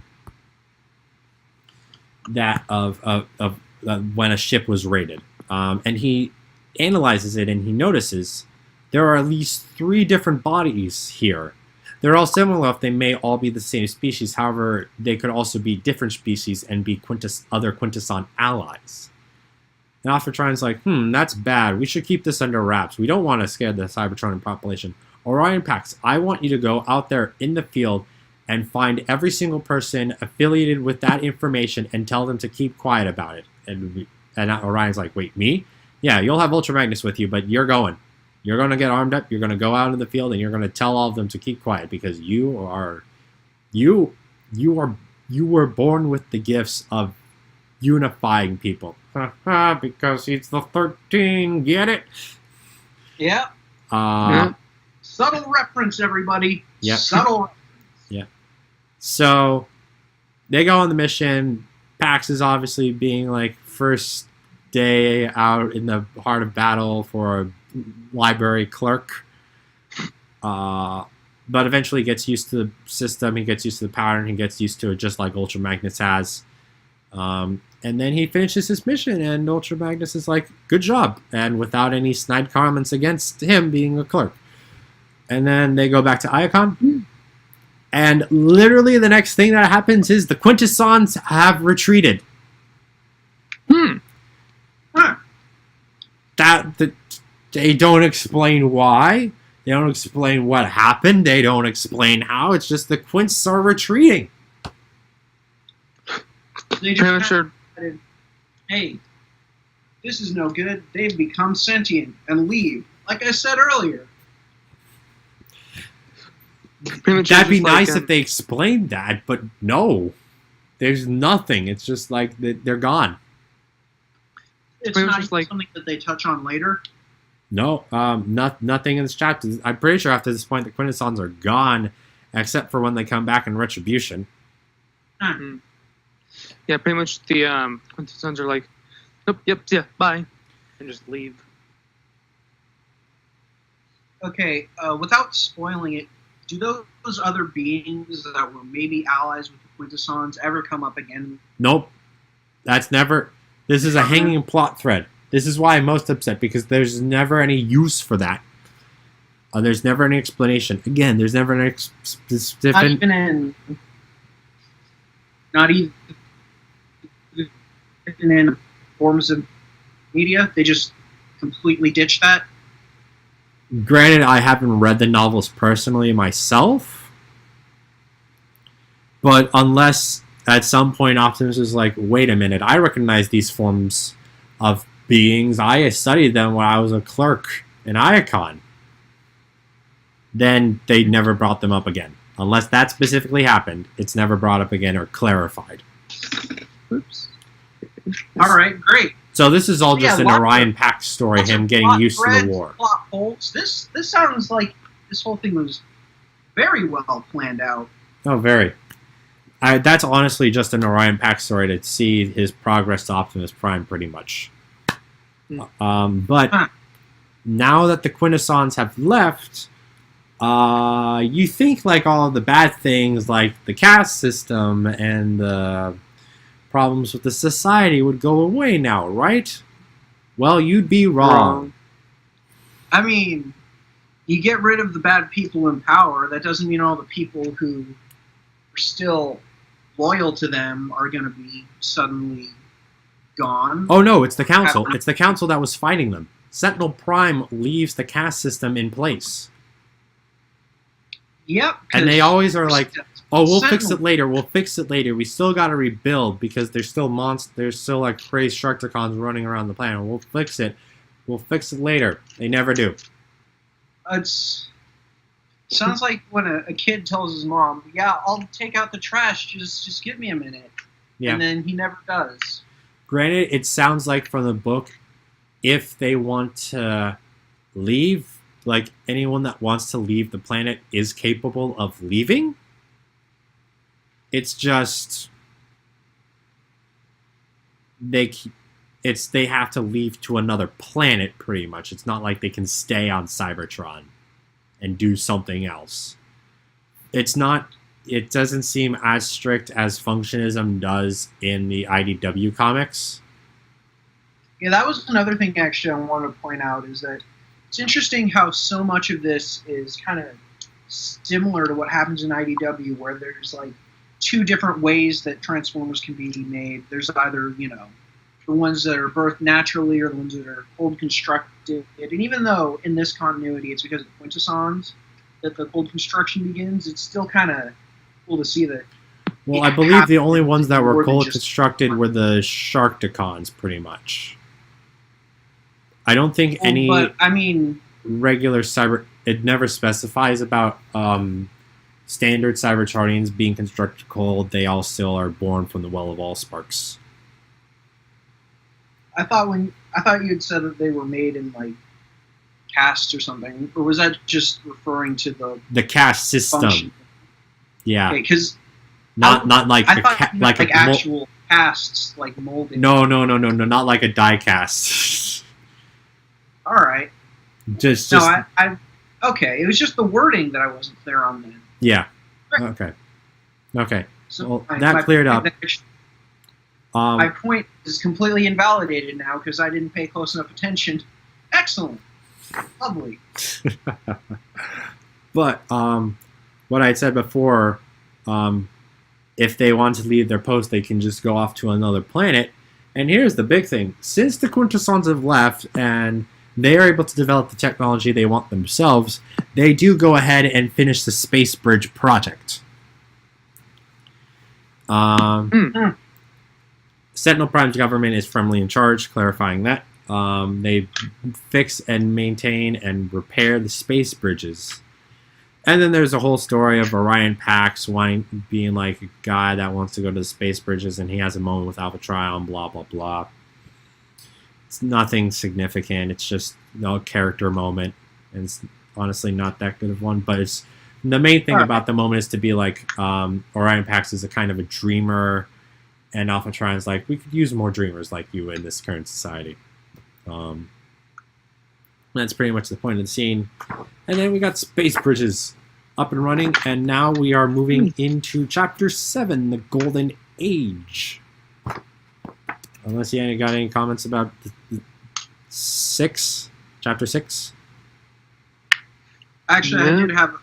B: a ship was raided. And he analyzes it and he notices there are at least 3 different bodies here. They're all similar enough, they may all be the same species. However, they could also be different species and be other Quintesson allies. And Alphatron's like, that's bad. We should keep this under wraps. We don't want to scare the Cybertronian population. Orion Pax, I want you to go out there in the field and find every single person affiliated with that information and tell them to keep quiet about it. And Orion's like, wait, me? Yeah, you'll have Ultra Magnus with you, but you're going. You're going to get armed up. You're going to go out in the field and you're going to tell all of them to keep quiet because you were born with the gifts of unifying people. Because he's the 13, get it?
C: Yeah.
B: Yeah.
C: Subtle reference, everybody.
B: Yep.
C: Subtle.
B: Yeah. So they go on the mission. Pax is obviously being like first day out in the heart of battle for a library clerk. But eventually gets used to the system. He gets used to the pattern. He gets used to it just like Ultra Magnus has. And then he finishes his mission, and Ultra Magnus is like, good job, and without any snide comments against him being a clerk. And then they go back to Iacon, and literally the next thing that happens is the Quintessons have retreated. They don't explain why. They don't explain what happened. They don't explain how. It's just the Quints are retreating.
C: They just decided, hey, this is no good. They've become sentient and leave. Like I said earlier.
B: That'd be nice if they explained that, but no. There's nothing. It's just like they're gone.
C: It's not just like something that they touch on later.
B: No, nothing in this chapter. I'm pretty sure after this point the Quintessons are gone, except for when they come back in Retribution.
A: Mm-hmm. Yeah, pretty much the Quintessons are like, nope, yep, yeah, bye, and just leave.
C: Okay, without spoiling it, do those other beings that were maybe allies with the Quintessons ever come up again?
B: Nope. That's never. This is a hanging plot thread. This is why I'm most upset, because there's never any use for that. There's never any explanation. Again, there's never an specific.
C: Not even in forms of media. They just completely ditch that.
B: Granted, I haven't read the novels personally myself, but unless at some point Optimus is like, wait a minute, I recognize these forms of beings. I studied them when I was a clerk in Iacon. Then they never brought them up again. Unless that specifically happened, it's never brought up again or clarified.
A: Oops.
C: All right, great.
B: So this is all just an Orion Pact story, him getting used to the war.
C: Plot holes. This sounds like this whole thing was very well planned out.
B: Oh, very. That's honestly just an Orion Pact story to see his progress to Optimus Prime, pretty much. But now that the Quintessons have left, you think like all of the bad things, like the caste system and the problems with the society, would go away now, right? Well, you'd be wrong.
C: I mean, you get rid of the bad people in power. That doesn't mean all the people who are still loyal to them are going to be suddenly gone.
B: Oh no, it's the council. It's the council that was fighting them. Sentinel Prime leaves the caste system in place.
C: Yep.
B: And they always are like, oh, we'll fix it later. We'll fix it later. We still got to rebuild because there's still There's still like crazy Sharkticons running around the planet. We'll fix it. We'll fix it later. They never do.
C: Sounds like when a kid tells his mom, "Yeah, I'll take out the trash. Just give me a minute." Yeah. And then he never does.
B: Granted, it sounds like from the book, if they want to leave, like anyone that wants to leave the planet is capable of leaving. It's just they have to leave to another planet, pretty much. It's not like they can stay on Cybertron and do something else. It doesn't seem as strict as Functionism does in the IDW comics.
C: Yeah, that was another thing actually I wanted to point out, is that it's interesting how so much of this is kind of similar to what happens in IDW, where there's like two different ways that Transformers can be made. There's either, the ones that are birthed naturally or the ones that are cold constructed. And even though in this continuity it's because of the Quintessons that the cold construction begins, it's still kind of cool to see that.
B: Well, I believe the only ones that were cold constructed were the Sharkticons, pretty much. I don't think any regular cyber... It never specifies about standard Cybertronians being constructed cold. They all still are born from the Well of Allsparks.
C: I thought you had said that they were made in like casts or something, or was that just referring to the
B: caste system? Function? Yeah,
C: because
B: not like
C: actual casts, like molding.
B: No, not like a die cast.
C: All right.
B: Just
C: okay. It was just the wording that I wasn't clear on then.
B: Yeah. Okay. So well, that cleared up.
C: My point is completely invalidated now because I didn't pay close enough attention. Excellent. Lovely.
B: But what I had said before, if they want to leave their post, they can just go off to another planet. And here's the big thing. Since the Quintessons have left and they are able to develop the technology they want themselves, they do go ahead and finish the Space Bridge project. Sentinel Prime's government is firmly in charge, clarifying that. They fix and maintain and repair the space bridges. And then there's a whole story of Orion Pax being like a guy that wants to go to the space bridges, and he has a moment with Alpha Trion, blah, blah, blah. It's nothing significant. It's just a character moment. And it's honestly not that good of one. But it's the main thing about the moment is to be like, Orion Pax is a kind of a dreamer, and Alpha Trion's like, we could use more dreamers like you in this current society. That's pretty much the point of the scene. And then we got space bridges up and running, and now we are moving into Chapter 7, the Golden Age. Unless you got any comments about Chapter 6?
C: Actually, I did have a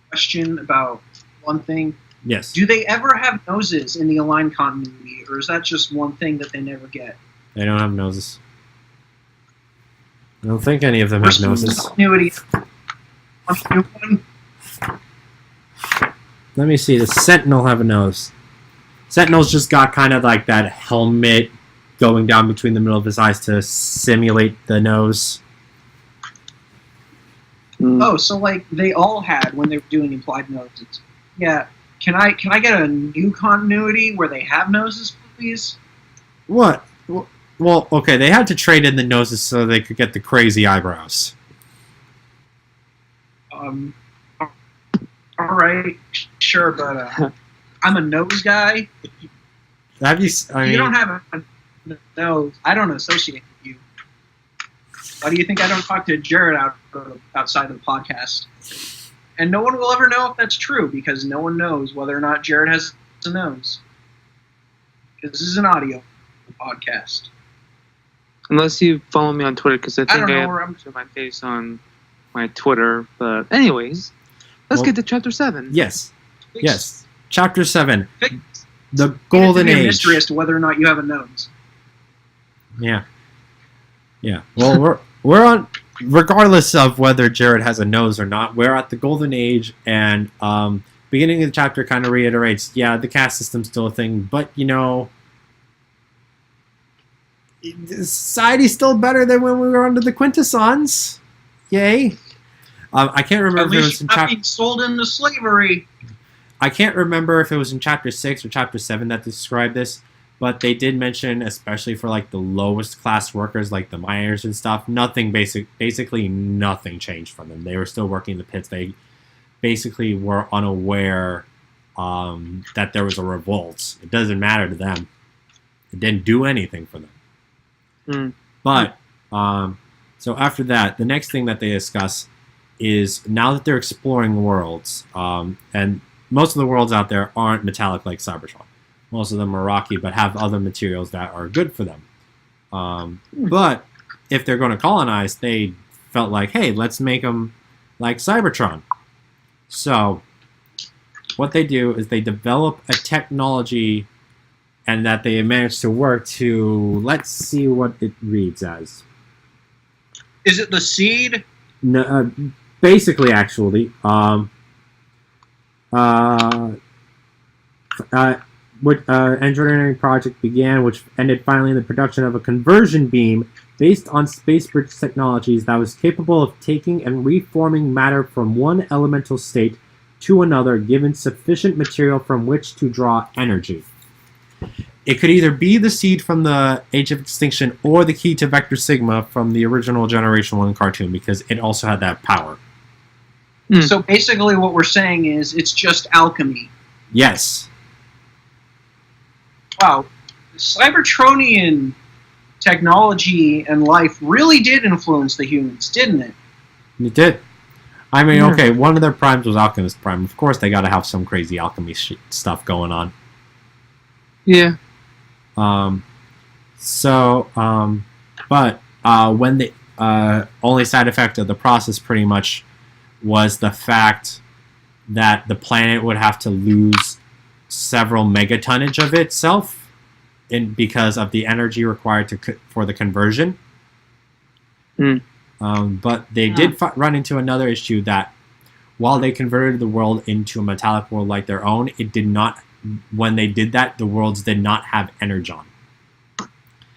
C: question about one thing.
B: Yes.
C: Do they ever have noses in the Aligned continuity, or is that just one thing that they never get?
B: They don't have noses. I don't think any of them have noses.
C: Continuity.
B: Let me see. The Sentinel have a nose. Sentinel's just got kind of like that helmet going down between the middle of his eyes to simulate the nose.
C: Oh, so like they all had when they were doing implied noses. Yeah. Can I get a new continuity where they have noses, please?
B: What? Well, okay, they had to trade in the noses so they could get the crazy eyebrows.
C: All right, sure, but I'm a nose guy.
B: Have you?
C: You don't have a nose. I don't associate with you. Why do you think I don't talk to Jared outside of the podcast? And no one will ever know if that's true because no one knows whether or not Jared has a nose. Because this is an audio podcast.
A: Unless you follow me on Twitter, because I think I have my face on my Twitter. But anyways, let's get to Chapter 7.
B: Yes. Yes. Chapter 7. The Golden Age. It's a
C: mystery as to whether or not you have a nose.
B: Yeah. Yeah. Well, we're on... Regardless of whether Jared has a nose or not, we're at the Golden Age, and beginning of the chapter kind of reiterates, yeah, the caste system's still a thing, but, you know, society's still better than when we were under the Quintessons. Yay. I can't remember if it was in chapter...
C: being sold into slavery.
B: I can't remember if it was in Chapter 6 or Chapter 7 that described this, but they did mention, especially for like the lowest class workers, like the miners and stuff, basically nothing changed for them. They were still working the pits. They basically were unaware that there was a revolt. It doesn't matter to them. It didn't do anything for them. But, so after that, the next thing that they discuss is now that they're exploring worlds, and most of the worlds out there aren't metallic like Cybertron. Most of them are rocky, but have other materials that are good for them. But if they're going to colonize, they felt like, hey, let's make them like Cybertron. So what they do is they develop a technology, and that they manage to work to, let's see what it reads as.
C: Is it the seed?
B: No, basically, actually. Engineering project began, which ended finally in the production of a conversion beam based on space bridge technologies that was capable of taking and reforming matter from one elemental state to another, given sufficient material from which to draw energy. It could either be the seed from the Age of Extinction or the key to Vector Sigma from the original Generation 1 cartoon, because it also had that power.
C: So basically what we're saying is it's just alchemy.
B: Yes.
C: Wow, Cybertronian technology and life really did influence the humans, didn't it?
B: It did. I mean, okay, one of their primes was Alchemist Prime. Of course, they got to have some crazy alchemy stuff going on.
A: Yeah.
B: But when the only side effect of the process pretty much was the fact that the planet would have to lose several megatonnage of itself because of the energy required for the conversion. But they did run into another issue that while they converted the world into a metallic world like their own, it did not. When they did that, the worlds did not have energon.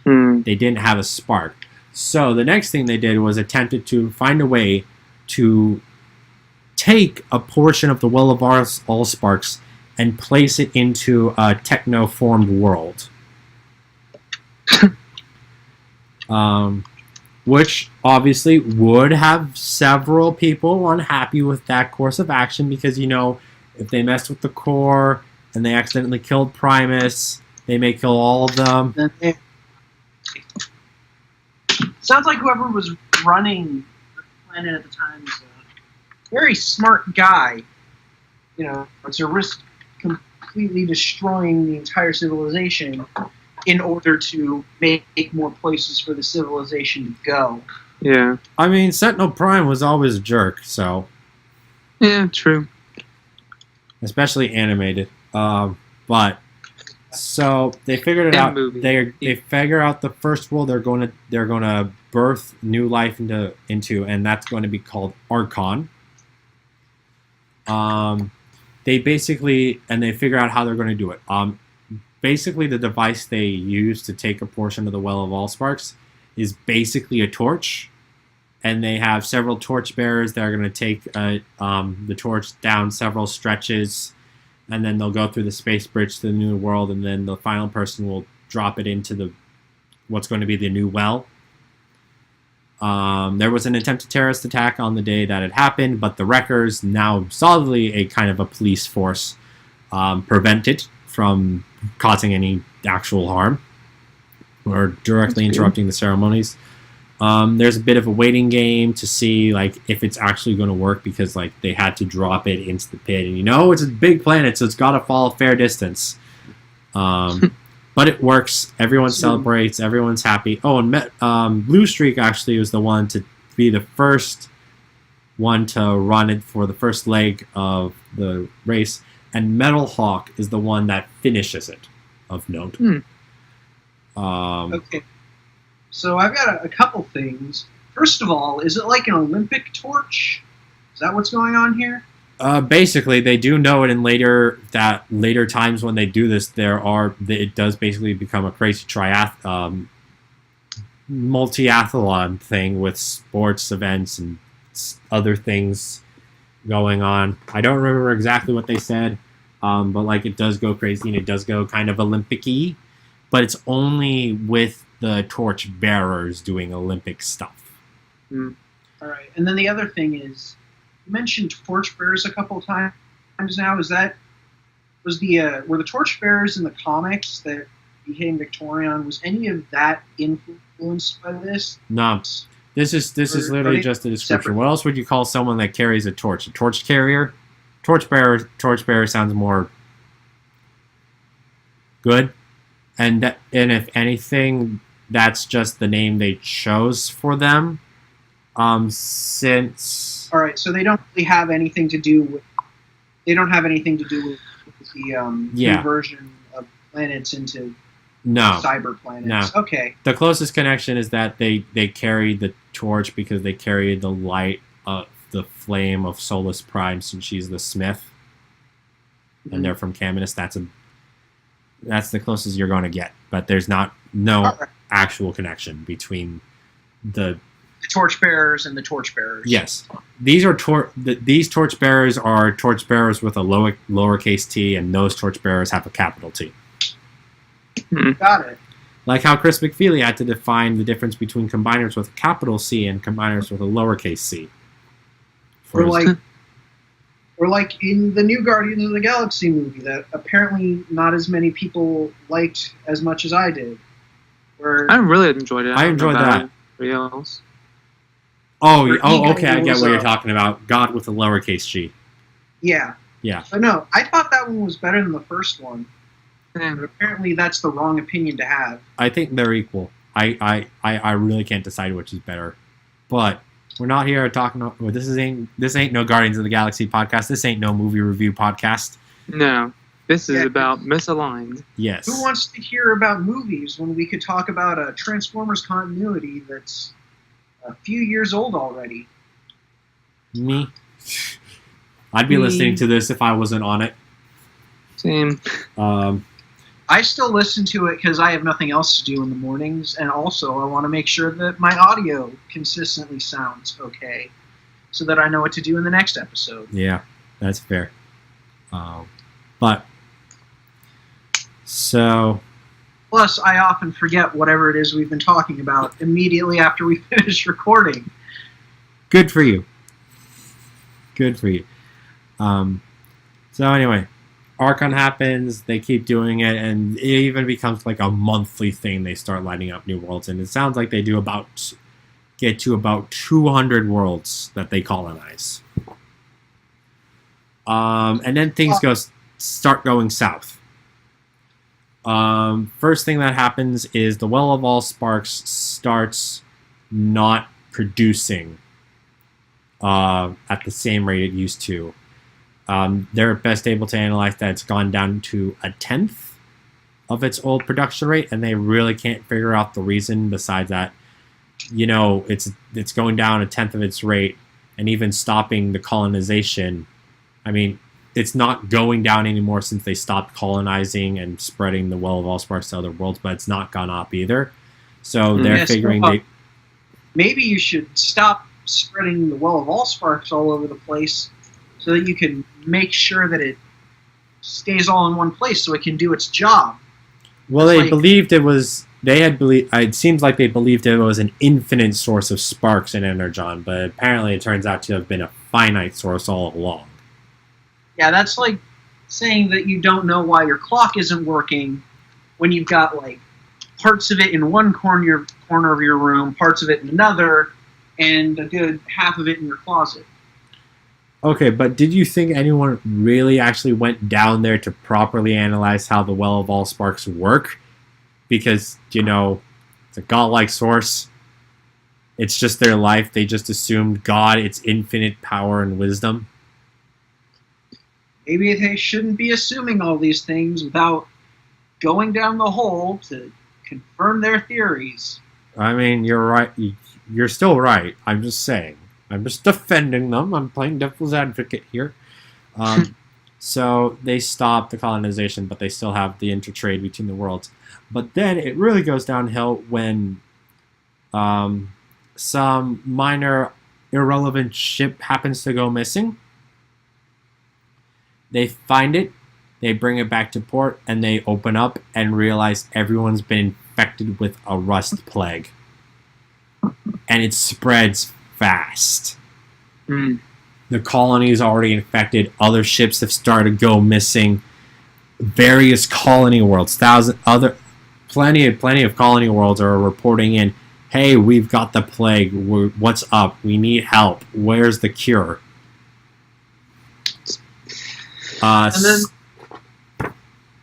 B: They didn't have a spark. So the next thing they did was attempted to find a way to take a portion of the Well of Allsparks and place it into a techno-formed world. Which obviously would have several people unhappy with that course of action, because, you know, if they messed with the core and they accidentally killed Primus, they may kill all of them.
C: Sounds like whoever was running the planet at the time is a very smart guy. You know, to risk completely destroying the entire civilization in order to make more places for the civilization to go.
A: Yeah.
B: I mean, Sentinel Prime was always a jerk, so
A: Yeah, true.
B: especially animated. But so they figured it
A: And
B: out.
A: movie.
B: They figure out the first world they're gonna birth new life into, and that's going to be called Archon. They figure out how they're going to do it. Basically, the device they use to take a portion of the Well of Allsparks is basically a torch, and they have several torch bearers that are going to take the torch down several stretches, and then they'll go through the space bridge to the new world, and then the final person will drop it into what's going to be the new well. There was an attempted terrorist attack on the day that it happened, but the Wreckers, now solidly a kind of a police force, prevent it from causing any actual harm or directly interrupting the ceremonies. There's a bit of a waiting game to see like if it's actually going to work, because like they had to drop it into the pit, and it's a big planet, so it's got to fall a fair distance. But it works. Everyone celebrates. Everyone's happy. Oh, and Blue Streak actually was the one to be the first one to run it for the first leg of the race, and Metal Hawk is the one that finishes it, of note.
C: Okay. So I've got a couple things. First of all, is it like an Olympic torch? Is that what's going on here?
B: Basically, they do know it in later times when they do this. It does basically become a crazy multi-athlon thing with sports events and other things going on. I don't remember exactly what they said, but like it does go crazy and it does go kind of Olympic-y, but it's only with the torch bearers doing Olympic stuff.
C: All right, and then the other thing is, you mentioned torchbearers a couple of times now. Were the torchbearers in the comics that became Victorion? Was any of that influenced by this?
B: No, this is literally just a description.
C: Separate?
B: What else would you call someone that carries a torch? A torch carrier? Torchbearer sounds more good. And if anything, that's just the name they chose for them. Since
C: all right, so they don't really have anything to do with. They don't have anything to do with the conversion of planets into cyber planets.
B: No.
C: Okay.
B: The closest connection is that they carry the torch because they carry the light of the flame of Solus Prime, since she's the smith, and they're from Caminus. That's the closest you're going to get, but there's no actual connection between the
C: torchbearers and the torchbearers.
B: Yes, these torchbearers are torchbearers with a lowercase t, and those torchbearers have a capital T.
C: Got it.
B: Like how Chris McFeely had to define the difference between combiners with a capital C and combiners with a lowercase c.
C: Or like in the new Guardians of the Galaxy movie that apparently not as many people liked as much as I did.
A: I really enjoyed it.
B: I enjoyed that.
A: Anybody else?
B: Okay, I get what you're talking about. God with a lowercase g.
C: Yeah.
B: Yeah.
C: But no, I thought that one was better than the first one.
A: Yeah.
C: But apparently that's the wrong opinion to have.
B: I think they're equal. I really can't decide which is better. But we're not here talking. Well, this ain't no Guardians of the Galaxy podcast. This ain't no movie review podcast.
A: No, this is about Misaligned.
B: Yes.
C: Who wants to hear about movies when we could talk about a Transformers continuity that's a few years old already?
B: Me. I'd be listening to this if I wasn't on it.
A: Same.
C: I still listen to it because I have nothing else to do in the mornings, and also I want to make sure that my audio consistently sounds okay, so that I know what to do in the next episode.
B: Yeah, that's fair. But so.
C: Plus, I often forget whatever it is we've been talking about immediately after we finish recording.
B: Good for you. Good for you. So anyway, Archon happens, they keep doing it, and it even becomes like a monthly thing. They start lighting up new worlds, and it sounds like they do about get to about 200 worlds that they colonize. And then things start going south. First thing that happens is the Well of All Sparks starts not producing at the same rate it used to. They're best able to analyze that it's gone down to a tenth of its old production rate, and they really can't figure out the reason besides that, it's going down a tenth of its rate, and even stopping the colonization. I mean, it's not going down anymore since they stopped colonizing and spreading the Well of All Sparks to other worlds, but it's not gone up either. So they're figuring
C: maybe you should stop spreading the Well of All Sparks all over the place so that you can make sure that it stays all in one place so it can do its job.
B: Well, it seems like they believed it was an infinite source of sparks in Energon, but apparently it turns out to have been a finite source all along.
C: Yeah, that's like saying that you don't know why your clock isn't working when you've got like parts of it in one corner of your room, parts of it in another, and a good half of it in your closet.
B: Okay, but did you think anyone really actually went down there to properly analyze how the Well of All Sparks work? Because, it's a godlike source. It's just their life. They just assumed God, its infinite power and wisdom.
C: Maybe they shouldn't be assuming all these things without going down the hole to confirm their theories.
B: I mean, you're right. You're still right. I'm just saying. I'm just defending them. I'm playing devil's advocate here. So they stop the colonization, but they still have the intertrade between the worlds. But then it really goes downhill when some minor irrelevant ship happens to go missing. They find it, they bring it back to port, and they open up and realize everyone's been infected with a rust plague. And it spreads fast.
A: Mm.
B: The colony is already infected. Other ships have started to go missing. Various colony worlds, plenty of colony worlds are reporting in, hey, we've got the plague. What's up? We need help. Where's the cure?
C: And then,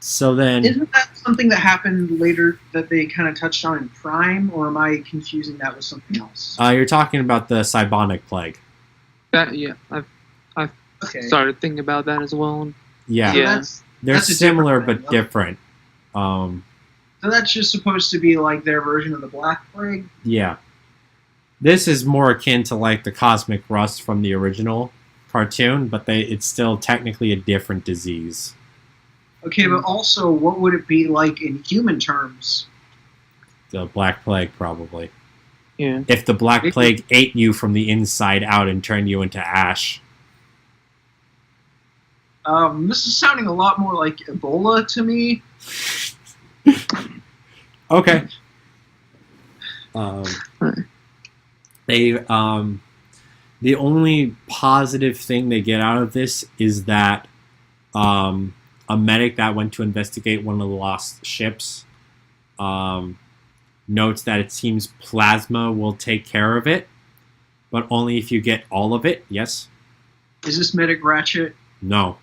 B: so then,
C: isn't that something that happened later that they kind of touched on in Prime, or am I confusing that with something else?
B: You're talking about the Cybonic plague.
A: I've
C: Okay.
A: started thinking about that as well.
B: Yeah,
A: Yeah.
B: they're
C: that's a
B: similar
C: different
B: but
C: thing,
B: different.
C: So that's just supposed to be like their version of the Black Plague?
B: Yeah, this is more akin to like the Cosmic Rust from the original cartoon, but it's still technically a different disease.
C: Okay, but also, what would it be like in human terms?
B: The Black Plague, probably.
A: Yeah.
B: If the Black Plague ate you from the inside out and turned you into ash.
C: This is sounding a lot more like Ebola to me.
B: Okay. The only positive thing they get out of this is that a medic that went to investigate one of the lost ships notes that it seems plasma will take care of it, but only if you get all of it. Yes?
C: Is this Medic Ratchet?
B: No.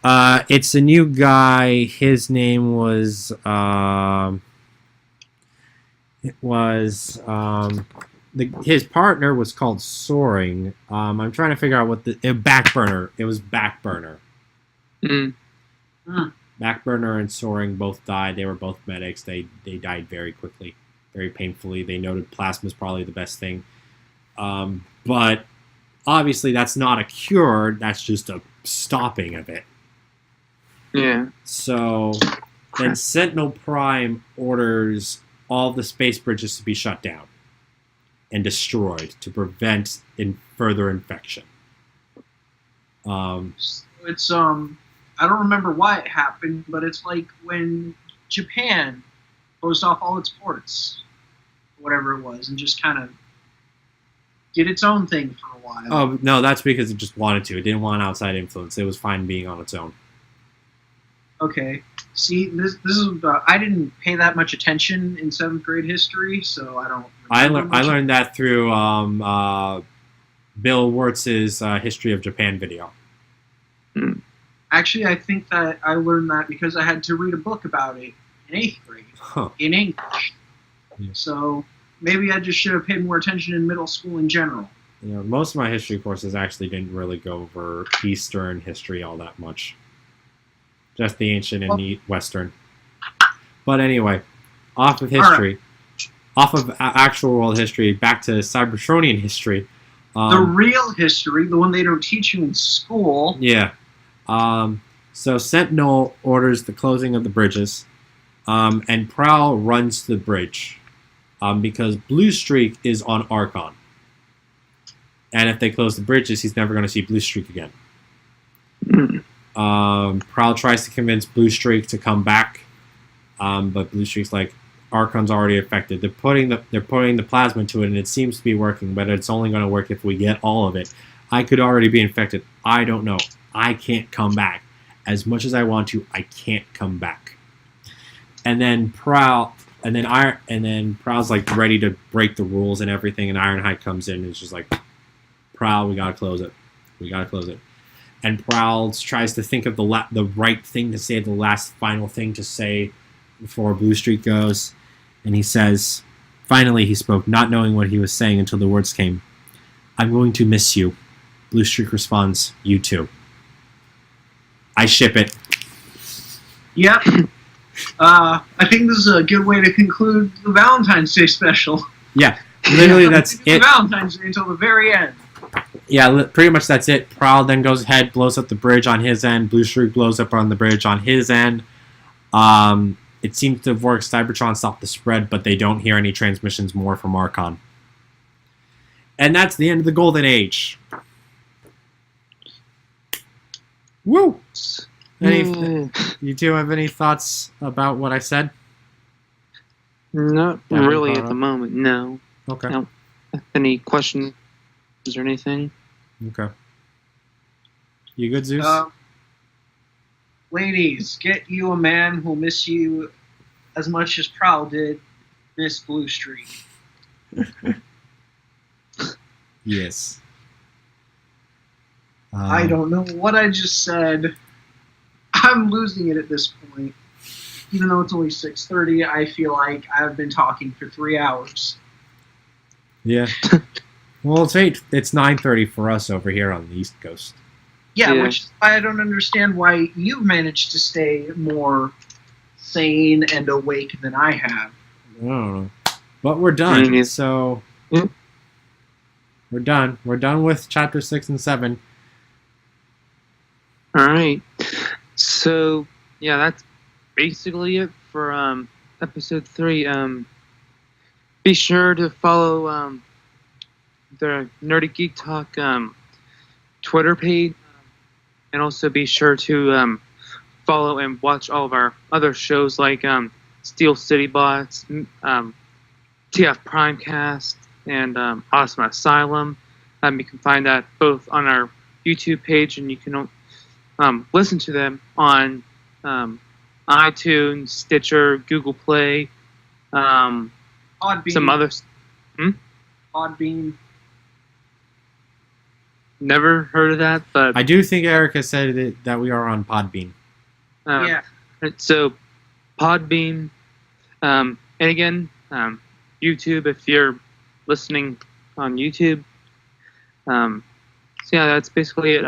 B: It's a new guy. His name was... his partner was called Soaring. I'm trying to figure out what Backburner. It was Backburner.
A: Mm.
B: Backburner and Soaring both died. They were both medics. They died very quickly, very painfully. They noted plasma is probably the best thing. But obviously that's not a cure. That's just a stopping of it.
A: Yeah.
B: So then Sentinel Prime orders all the space bridges to be shut down and destroyed to prevent further infection.
C: It's I don't remember why it happened, but it's like when Japan closed off all its ports, whatever it was, and just kind of did its own thing for a while.
B: Oh no, that's because it just wanted to. It didn't want outside influence. It was fine being on its own.
C: Okay. See, this is I didn't pay that much attention in 7th grade history, so I don't
B: I learned that through Bill Wurtz's History of Japan video.
C: Actually, I think that I learned that because I had to read a book about it in 8th grade in English.
B: Yeah.
C: So maybe I just should have paid more attention in middle school in general.
B: You know, most of my history courses actually didn't really go over Eastern history all that much. Just the ancient and Western. But anyway, off of history, off of actual world history, back to Cybertronian history.
C: The real history, the one they don't teach you in school.
B: Yeah. So Sentinel orders the closing of the bridges, and Prowl runs to the bridge, because Blue Streak is on Archon. And if they close the bridges, he's never going to see Blue Streak again. Prowl tries to convince Blue Streak to come back, but Blue Streak's like, Archon's already affected. They're putting the plasma into it, and it seems to be working, but it's only going to work if we get all of it. I could already be infected. I don't know. I can't come back. As much as I want to, I can't come back. And then Prowl's like ready to break the rules and everything, and Ironhide comes in and is just like, Prowl, we gotta close it. We gotta close it. And Prowl tries to think of the right thing to say, the last final thing to say before Blue Streak goes. And he says, finally he spoke, not knowing what he was saying until the words came. I'm going to miss you. Blue Streak responds, you too. I ship it.
C: Yep. I think this is a good way to conclude the Valentine's Day special.
B: Yeah, literally that's it.
C: Valentine's Day until the very end.
B: Yeah, pretty much that's it. Prowl then goes ahead, blows up the bridge on his end. Blue Streak blows up on the bridge on his end. It seems to have worked. Cybertron stopped the spread, but they don't hear any transmissions more from Archon. And that's the end of the Golden Age. Woo! You two have any thoughts about what I said?
A: Not really at the moment, no.
B: Okay.
A: No. Any questions or anything?
B: Okay. You good, Zeus?
C: Ladies, get you a man who'll miss you as much as Prowl did miss Blue Streak.
B: Yes.
C: I don't know what I just said. I'm losing it at this point. Even though it's only 6:30, I feel like I've been talking for 3 hours.
B: Yeah. Well, it's 9:30 for us over here on the East Coast.
C: Yeah, which is why I don't understand why you've managed to stay more sane and awake than I have.
B: I don't know. But we're done, so... We're done. We're done with Chapter 6 and 7.
A: Alright. So, yeah, that's basically it for Episode 3. Be sure to follow the Nerdy Geek Talk Twitter page. And also be sure to follow and watch all of our other shows like Steel City Bots, TF Primecast, and Awesome Asylum. You can find that both on our YouTube page, and you can listen to them on iTunes, Stitcher, Google Play,
C: Podbean.
A: some others.
C: Podbean.
A: Never heard of that, but
B: I do think Erica said that we are on Podbean.
C: Yeah.
A: So, Podbean, and again, YouTube if you're listening on YouTube. So yeah, that's basically it.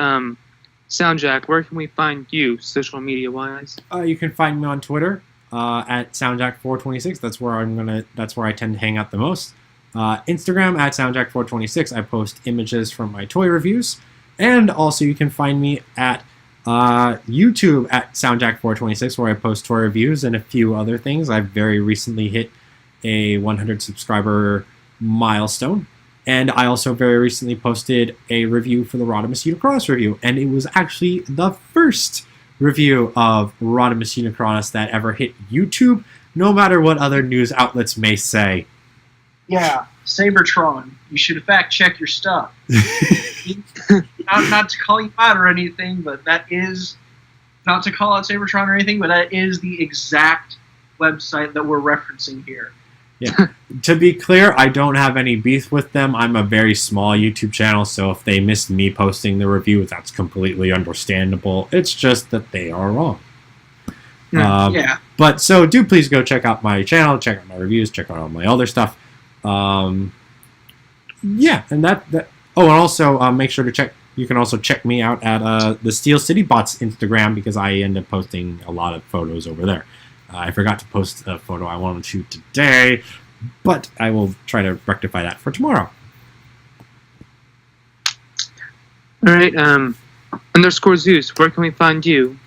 A: Soundjack, where can we find you, social media wise?
B: You can find me on Twitter at Soundjack426. That's where I tend to hang out the most. Instagram at Soundjack426. I post images from my toy reviews. And also you can find me at YouTube at Soundjack426, where I post toy reviews and a few other things. I've very recently hit a 100 subscriber milestone. And I also very recently posted a review for the Rodimus Unicronus review. And it was actually the first review of Rodimus Unicronus that ever hit YouTube, no matter what other news outlets may say.
C: Yeah, Sabertron, you should fact check your stuff. not to call you out or anything, but that is, not to call out Sabertron or anything, but that is the exact website that we're referencing here.
B: To be clear, I don't have any beef with them. I'm a very small YouTube channel, so if they missed me posting the review, that's completely understandable. It's just that they are wrong.
C: Yeah.
B: But so do please go check out my channel, check out my reviews, check out all my other stuff. Yeah, and that. Oh, and also make sure to check. You can also check me out at the Steel City Bots Instagram because I end up posting a lot of photos over there. I forgot to post a photo I wanted to shoot today, but I will try to rectify that for tomorrow.
A: All right. Underscore Zeus. Where can we find you?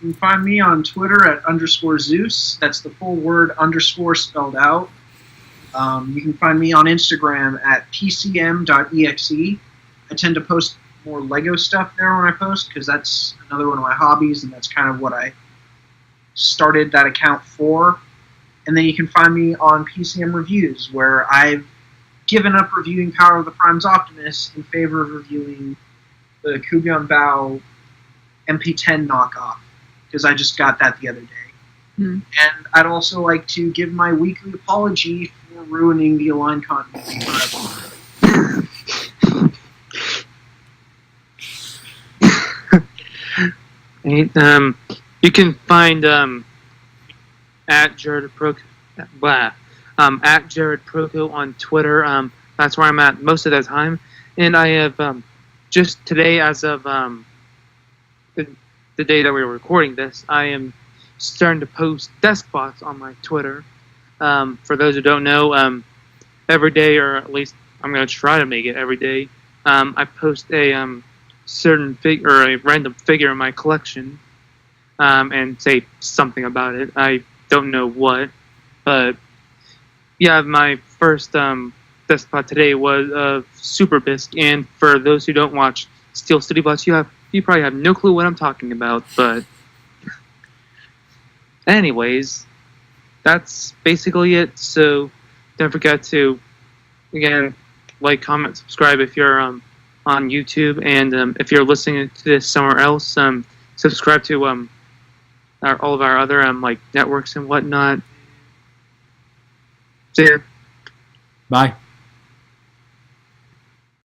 C: You can find me on Twitter at _Zeus. That's the full word _ spelled out. You can find me on Instagram at pcm.exe. I tend to post more Lego stuff there when I post because that's another one of my hobbies, and that's kind of what I started that account for. And then you can find me on PCM Reviews, where I've given up reviewing Power of the Primes Optimus in favor of reviewing the Kubion Bao MP10 knockoff, because I just got that the other day. And I'd also like to give my weekly apology for ruining the Aligned continuity forever.
A: You can find at Jared Proco on Twitter. That's where I'm at most of the time. And I have just today, as of the day that we were recording this, I am starting to post desk bots on my Twitter. For those who don't know, every day, or at least I'm going to try to make it every day, I post a certain figure or a random figure in my collection, and say something about it. I don't know what, but yeah, my first desk bot today was of Super Bisque, and for those who don't watch Steel City Bots, you probably have no clue what I'm talking about, but anyways, that's basically it. So don't forget to, again, like, comment, subscribe if you're on YouTube, and if you're listening to this somewhere else, subscribe to all of our other like networks and whatnot. See ya.
B: Bye.